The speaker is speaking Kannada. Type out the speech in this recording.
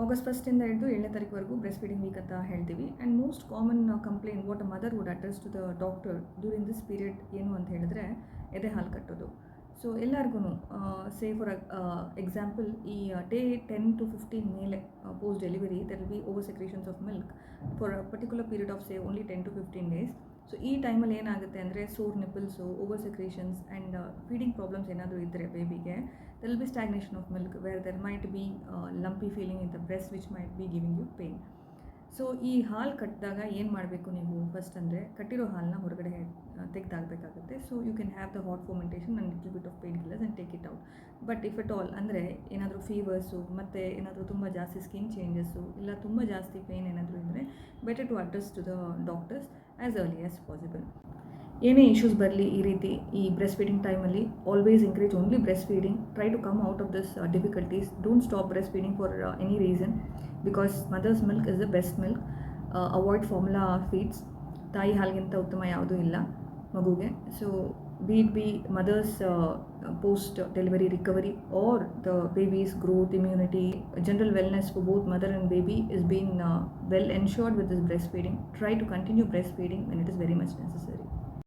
ಆಗಸ್ಟ್ ಫಸ್ಟಿಂದ ಹಿಡಿದು 7ನೇ ತಾರೀಕುವರೆಗೂ ಬ್ರೆಸ್ಟ್ ಫೀಡಿಂಗ್ ವೀಕ್ ಅಂತ ಹೇಳ್ತೀವಿ. And most common complaint what a mother would address to the doctor during this period ಏನು ಅಂತ ಹೇಳಿದ್ರೆ ಎದೆ ಹಾಲು ಕಟ್ಟೋದು. ಸೊ ಎಲ್ಲರಿಗೂ ಸೇ ಫಾರ್ ಎಕ್ಸಾಂಪಲ್ ಈ ಡೇ 10 to 15 ಮೇಲೆ post delivery there will be over secretions of milk for a particular period of say only 10 to 15 days. So ಈ ಟೈಮಲ್ಲಿ ಏನಾಗುತ್ತೆ ಅಂದರೆ sore nipples, over secretions and feeding problems ಏನಾದರೂ ಇದ್ದರೆ ಬೇಬಿಗೆ there will be stagnation of milk where there might be lumpy feeling in the breast which might be giving you pain. So ಈ ಹಾಲು ಕಟ್ಟಿದಾಗ ಏನು ಮಾಡಬೇಕು ನೀವು ಫಸ್ಟ್ ಅಂದರೆ ಕಟ್ಟಿರೋ ಹಾಲನ್ನ ಹೊರಗಡೆ ತೆಗೆದಾಗಬೇಕಾಗುತ್ತೆ. So you can have the hot fermentation and little bit of pain killers and take it out. But if at all ಅಂದರೆ ಏನಾದರೂ ಫೀವರ್ಸು ಮತ್ತು ಏನಾದರೂ ತುಂಬ ಜಾಸ್ತಿ ಸ್ಕಿನ್ ಚೇಂಜಸ್ಸು ಇಲ್ಲ ತುಂಬ ಜಾಸ್ತಿ ಪೇನ್ ಏನಾದರೂ ಇದ್ದರೆ better to address to the doctors as early as possible. ಏನೇ ಇಶ್ಯೂಸ್ ಬರಲಿ ಈ ರೀತಿ ಈ ಬ್ರೆಸ್ಟ್ ಫೀಡಿಂಗ್ ಟೈಮಲ್ಲಿ always encourage only breast feeding. Try to come out of this difficulties. Don't stop breast feeding for any reason because mother's milk is the best milk. Avoid formula feeds. ತಾಯಿ ಹಾಲಿಗಿಂತ ಉತ್ತಮ ಯಾವುದೂ ಇಲ್ಲ ಮಗುಗೆ. So be mothers post delivery recovery or the baby's growth, immunity, general wellness for both mother and baby is being well ensured with this breastfeeding. Try to continue breastfeeding when it is very much necessary.